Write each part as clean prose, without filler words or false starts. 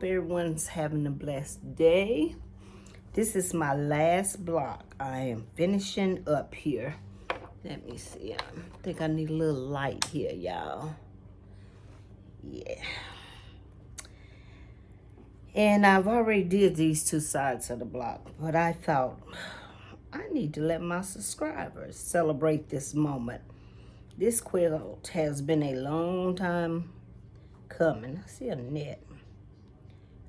everyone's having a blessed day. This is my last block. I am finishing up here. Let me see. I think I need a little light here, y'all. Yeah. And I've already did these two sides of the block, but I thought I need to let my subscribers celebrate this moment. This quilt has been a long time coming. I see a net.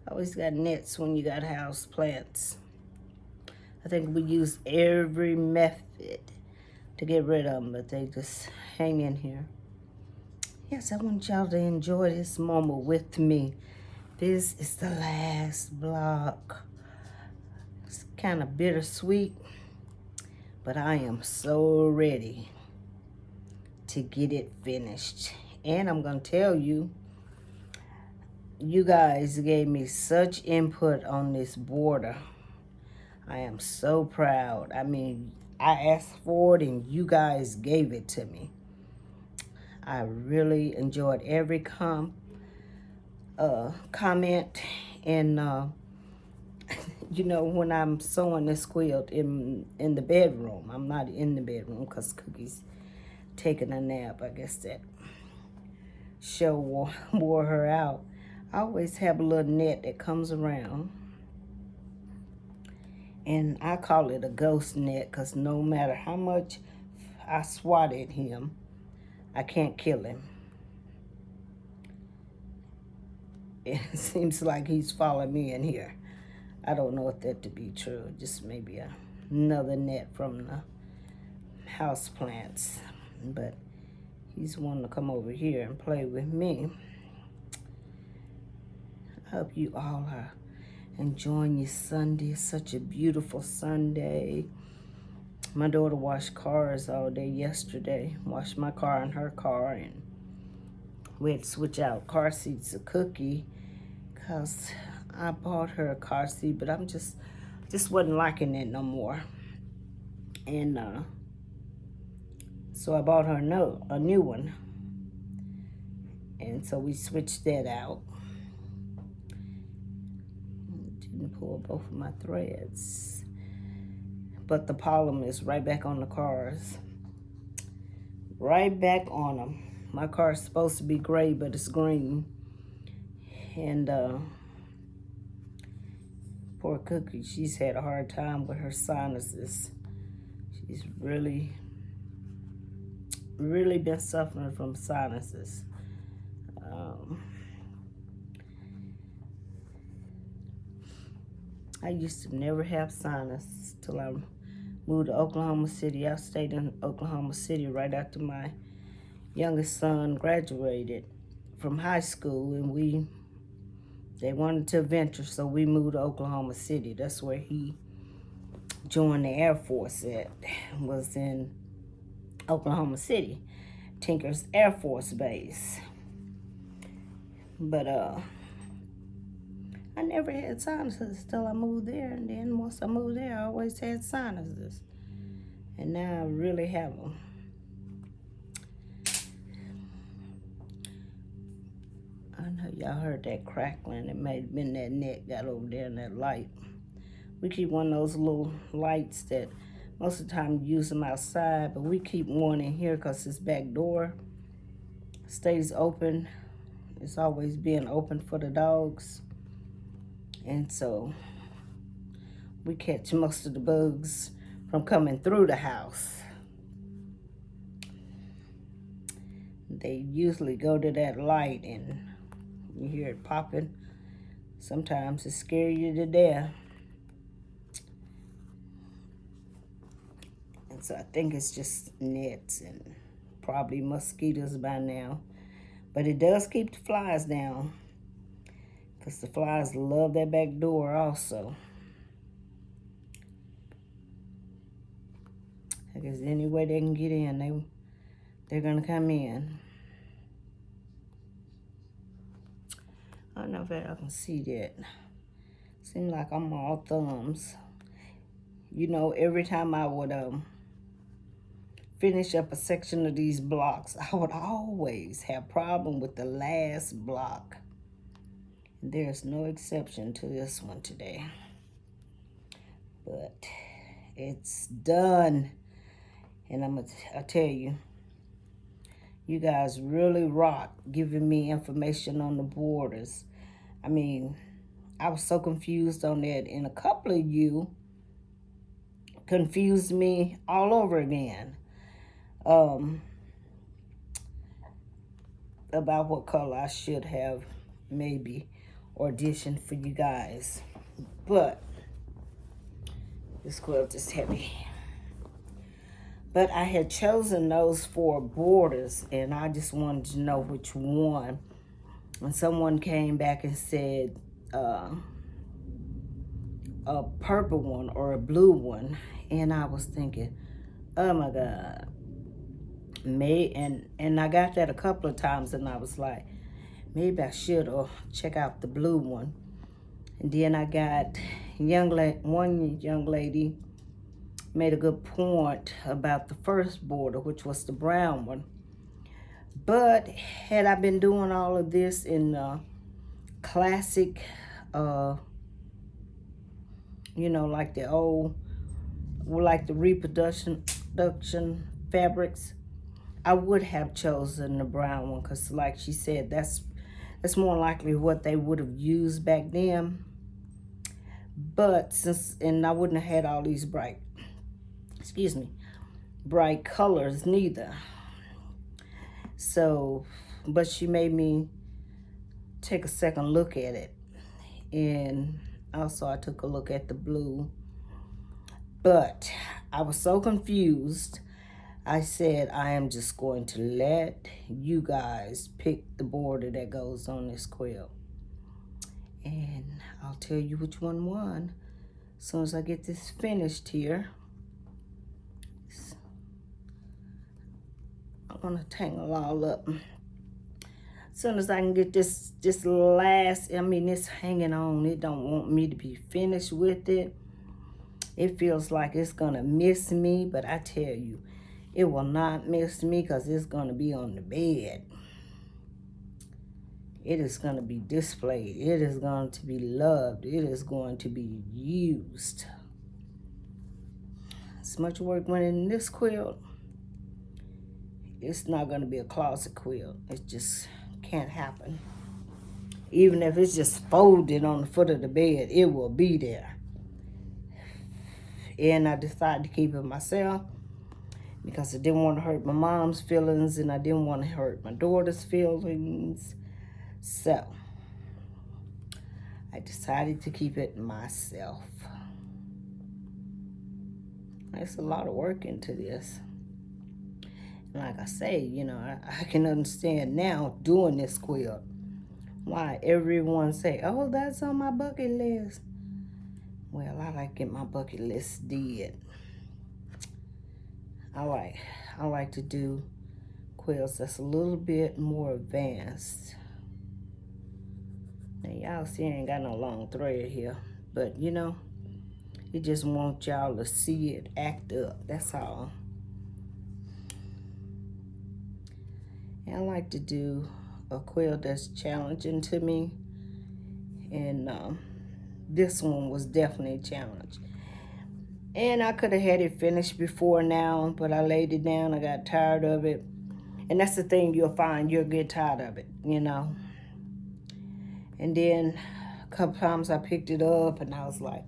Always got nets when you got house plants. I think we use every method to get rid of them, but they just hang in here. Yes, I want y'all to enjoy this moment with me. This is the last block. It's kind of bittersweet, but I am so ready to get it finished. And I'm going to tell you, you guys gave me such input on this border. I am so proud. I mean, I asked for it and you guys gave it to me. I really enjoyed every comment and you know, when I'm sewing this quilt in the bedroom, I'm not in the bedroom because Cookie's taking a nap. I guess that show wore her out. I always have a little net that comes around, and I call it a ghost net because no matter how much I swat at him, I can't kill him. It seems like he's following me in here. I don't know if that to be true. Just maybe another net from the house plants. But he's wanting to come over here and play with me. I hope you all are enjoying your Sunday. It's such a beautiful Sunday. My daughter washed cars all day yesterday. Washed my car and her car, and we had to switch out car seats to Cookie because I bought her a car seat, but I'm just wasn't liking it no more. And so I bought her a new one. And so we switched that out. Didn't pull both of my threads. But the pollen is right back on the cars. Right back on them. My car is supposed to be gray, but it's green. And poor Cookie, she's had a hard time with her sinuses. She's really been suffering from sinuses. I used to never have sinus till I moved to Oklahoma City. I stayed in Oklahoma City right after my youngest son graduated from high school, and they wanted to venture, so we moved to Oklahoma City. That's where he joined the Air Force at, was in Oklahoma City, Tinker's Air Force Base. But I never had sinuses till I moved there, and then once I moved there, I always had sinuses. And now I really have them. I know y'all heard that crackling. It may have been that net got over there in that light. We keep one of those little lights that most of the time you use them outside, but we keep one in here because this back door stays open. It's always being open for the dogs. And so we catch most of the bugs from coming through the house. They usually go to that light and you hear it popping. Sometimes it scares you to death. And so I think it's just nets and probably mosquitoes by now. But it does keep the flies down, because the flies love that back door also. I guess any way they can get in, they're gonna come in. I don't know if I can see that. Seems like I'm all thumbs. You know, every time I would finish up a section of these blocks, I would always have problem with the last block. There's no exception to this one today. But it's done. And I tell you, you guys really rock giving me information on the borders. I mean, I was so confused on that, and a couple of you confused me all over again about what color I should have maybe auditioned for you guys. But this quilt is heavy. But I had chosen those 4 borders, and I just wanted to know which one. And someone came back and said a purple one or a blue one, and I was thinking, oh my God. And I got that a couple of times, and I was like, maybe I should check out the blue one. And then I got one young lady made a good point about the first border, which was the brown one. But had I been doing all of this in classic, like the old, like the reproduction fabrics, I would have chosen the brown one, because like she said, that's more likely what they would have used back then. But and I wouldn't have had all these bright colors neither. So, but she made me take a second look at it. And also I took a look at the blue. But I was so confused. I said, I am just going to let you guys pick the border that goes on this quilt. And I'll tell you which one won as soon as I get this finished here. I'm gonna tangle all up. As soon as I can get this last, it's hanging on. It don't want me to be finished with it. It feels like it's gonna miss me, but I tell you, it will not miss me, because it's gonna be on the bed. It is going to be displayed. It is going to be loved. It is going to be used. As much work went in this quilt, it's not going to be a closet quilt. It just can't happen. Even if it's just folded on the foot of the bed, it will be there. And I decided to keep it myself because I didn't want to hurt my mom's feelings, and I didn't want to hurt my daughter's feelings. So I decided to keep it myself. There's a lot of work into this. And like I say, I can understand now doing this quilt why everyone say, oh, that's on my bucket list. Well, I like to get my bucket list did. I like to do quilts that's a little bit more advanced. Now y'all see I ain't got no long thread here, but it just wants y'all to see it act up. That's all. And I like to do a quilt that's challenging to me, and this one was definitely a challenge. And I could have had it finished before now, but I laid it down. I got tired of it. And that's the thing, you'll find you'll get tired of it, And then a couple times I picked it up and I was like,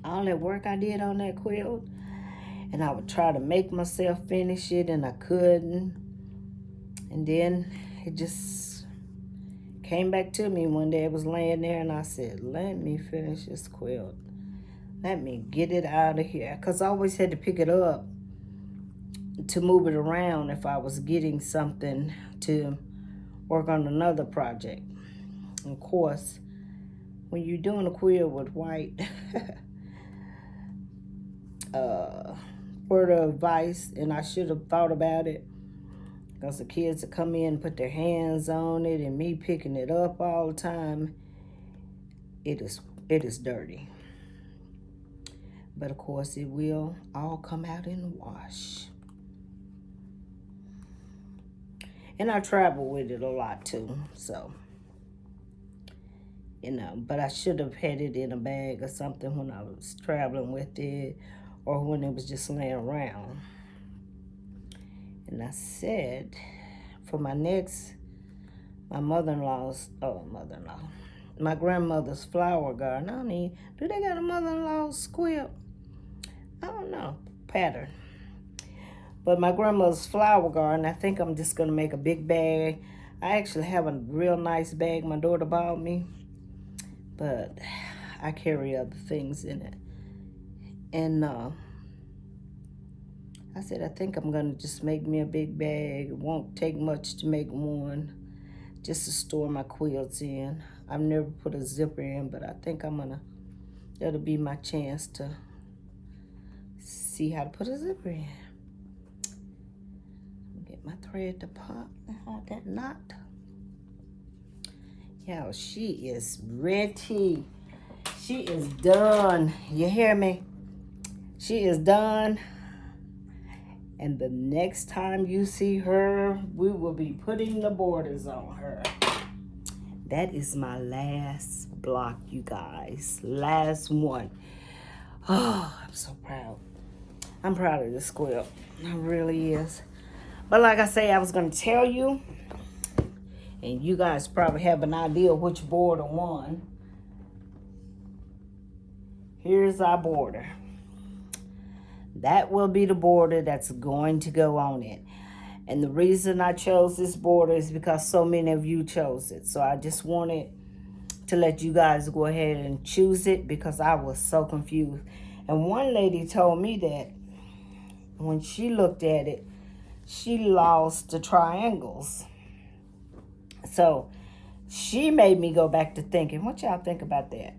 all that work I did on that quilt, and I would try to make myself finish it, and I couldn't. And then it just came back to me one day. It was laying there, and I said, let me finish this quilt. Let me get it out of here. Because I always had to pick it up to move it around if I was getting something to work on another project. And of course, when you're doing a quilt with white, word of advice, and I should have thought about it, because the kids would come in and put their hands on it, and me picking it up all the time, it is dirty. But of course, it will all come out in the wash. And I travel with it a lot too, so you know, but I should have had it in a bag or something when I was traveling with it or when it was just laying around. And I said, for my next, my my grandmother's flower garden. I don't need, do they got a mother-in-law's quilt? I don't know, pattern. But my grandmother's flower garden, I think I'm just going to make a big bag. I actually have a real nice bag my daughter bought me, but I carry other things in it. And I said, I think I'm going to just make me a big bag. It won't take much to make one, just to store my quilts in. I've never put a zipper in, but I think that'll be my chance to see how to put a zipper in. Get my thread to pop and hold that knot. Yo, she is ready. She is done. You hear me? She is done. And the next time you see her, we will be putting the borders on her. That is my last block, you guys. Last one. Oh, I'm so proud. I'm proud of this quilt. It really is. But like I say, I was going to tell you, and you guys probably have an idea which border won. Here's our border. That will be the border that's going to go on it. And the reason I chose this border is because so many of you chose it. So I just wanted to let you guys go ahead and choose it because I was so confused. And one lady told me that when she looked at it, she lost the triangles. So she made me go back to thinking, what y'all think about that?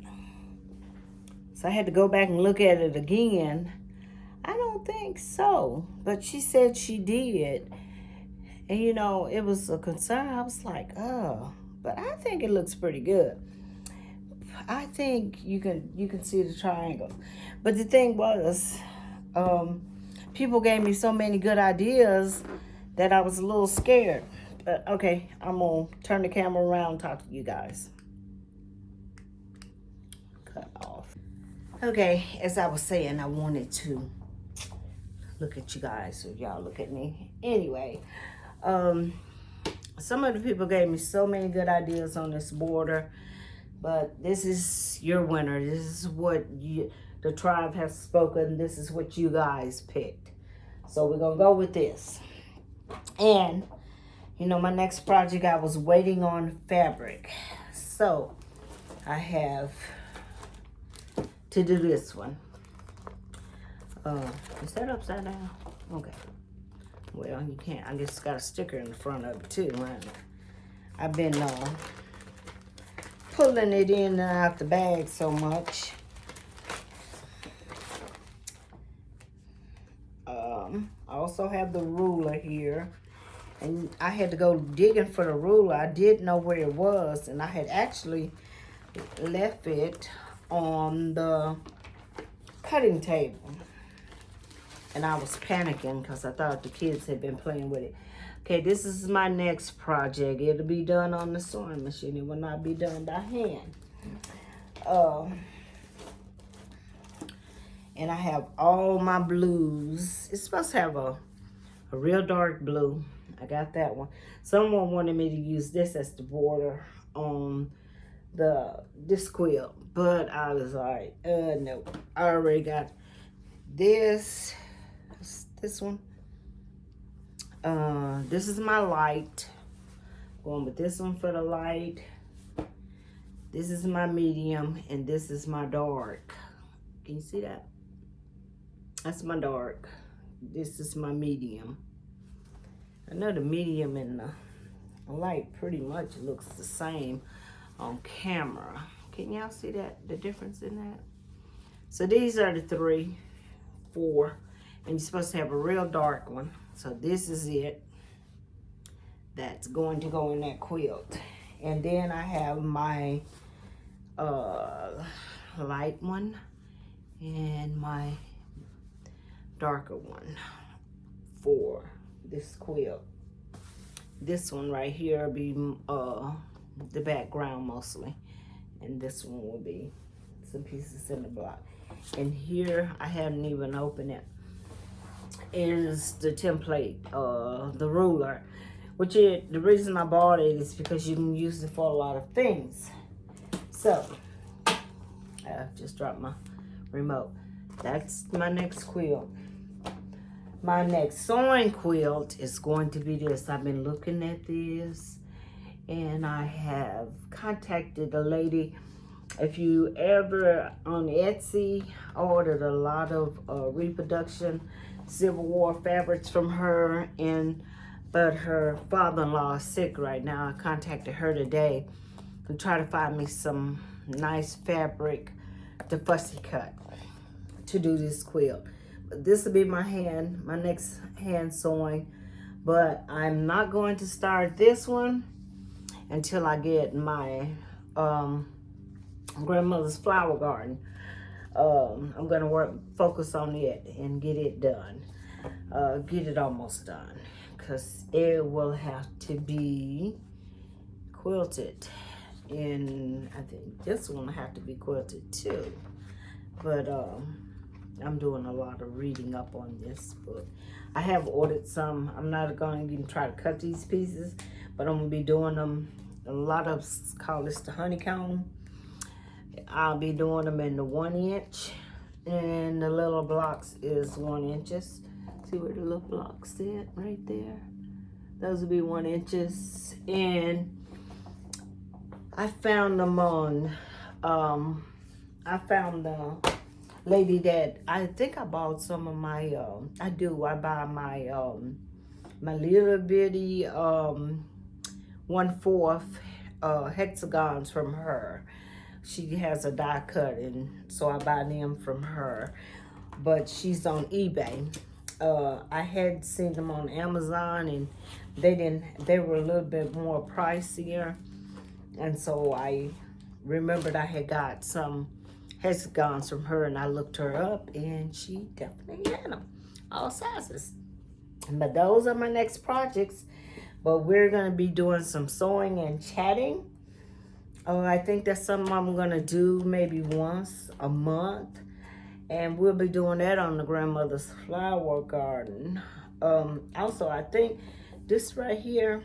So I had to go back and look at it again. I don't think so, but she said she did. And you know, it was a concern. I was like, oh, but I think it looks pretty good. I think you can see the triangle. But the thing was, people gave me so many good ideas that I was a little scared. But okay, I'm gonna turn the camera around and talk to you guys. Cut off. Okay, as I was saying, I wanted to look at you guys so y'all look at me. Anyway, some of the people gave me so many good ideas on this border, but this is your winner. This is what the tribe has spoken. This is what you guys picked. So we're gonna go with this. And you know, my next project, I was waiting on fabric. So I have to do this one. Is that upside down? Okay. Well, you can't. I just got a sticker in the front of it too. I've been pulling it in and out the bag so much. I also have the ruler here. And I had to go digging for the ruler. I didn't know where it was. And I had actually left it on the cutting table. And I was panicking because I thought the kids had been playing with it. Okay, this is my next project. It'll be done on the sewing machine. It will not be done by hand. And I have all my blues. It's supposed to have a real dark blue. I got that one. Someone wanted me to use this as the border on this quilt. But I was like, no. I already got this one. This is my light. Going with this one for the light. This is my medium, and this is my dark. Can you see that? That's my dark. This is my medium. I know the medium and the light pretty much looks the same on camera. Can y'all see that? The difference in that? So these are the 3, 4. And you're supposed to have a real dark one. So this is it. That's going to go in that quilt. And then I have my light one and my darker one for this quilt. This one right here will be the background mostly. And this one will be some pieces in the block. And here, I haven't even opened it, is the template, the ruler. The reason I bought it is because you can use it for a lot of things. So, I just dropped my remote. That's my next quilt. My next sewing quilt is going to be this. I've been looking at this, and I have contacted a lady. If you ever on Etsy, I ordered a lot of reproduction Civil War fabrics from her, but her father-in-law is sick right now. I contacted her today to try to find me some nice fabric to fussy cut to do this quilt. But this will be my next hand sewing, but I'm not going to start this one until I get my grandmother's flower garden. I'm gonna focus on it and get it done. Get it almost done, because it will have to be quilted. And I think this one will have to be quilted too. But I'm doing a lot of reading up on this book. I have ordered some. I'm not going to even try to cut these pieces, but I'm going to be doing them. A lot of call this the honeycomb. I'll be doing them in the 1 inch, and the little blocks is 1 inches. See where the little blocks sit right there? Those will be 1 inches. And I found them on, I found the lady that, I think I bought some of my, I buy my, my little bitty, 1/4 hexagons from her. She has a die cut, and so I buy them from her. But she's on eBay. I had seen them on Amazon, and they were a little bit more pricier. And so I remembered I had got some hexagons from her, and I looked her up, and she definitely had them, all sizes. But those are my next projects. But we're going to be doing some sewing and chatting. I think that's something I'm going to do maybe once a month. And we'll be doing that on the grandmother's flower garden. Also, I think this right here,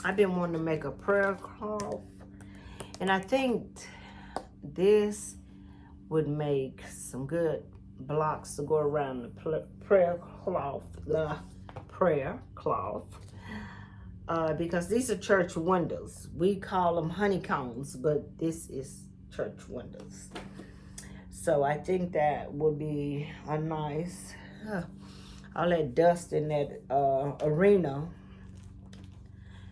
I've been wanting to make a prayer cloth. And I think this would make some good blocks to go around the prayer cloth. Because these are church windows. We call them honeycombs, but this is church windows. So I think that would be a nice, all that dust in that arena.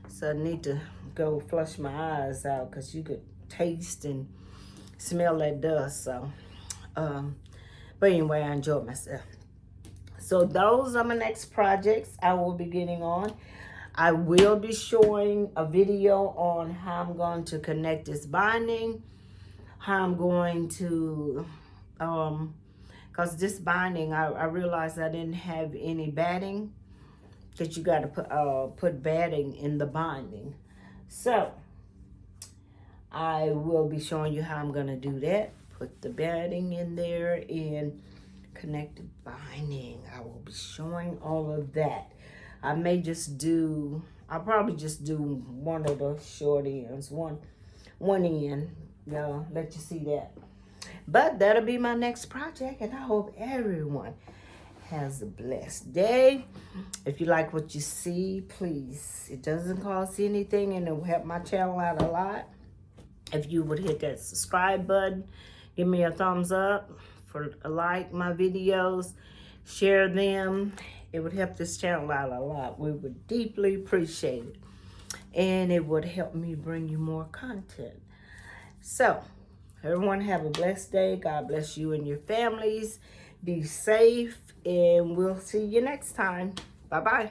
So I need to go flush my eyes out, because you could taste and smell that dust. So, but anyway, I enjoyed myself. So those are my next projects I will be getting on. I will be showing a video on how I'm going to connect this binding, how I'm going to, because this binding, I realized I didn't have any batting, because you got to put batting in the binding. So I will be showing you how I'm going to do that. Put the batting in there and connect the binding. I will be showing all of that. I'll probably just do one of the short ends, one end, let you see that. But that'll be my next project, and I hope everyone has a blessed day. If you like what you see, please, it doesn't cost anything, and it will help my channel out a lot. If you would hit that subscribe button, give me a thumbs up, like my videos, share them. It would help this channel out a lot. We would deeply appreciate it. And it would help me bring you more content. So, everyone have a blessed day. God bless you and your families. Be safe, and we'll see you next time. Bye-bye.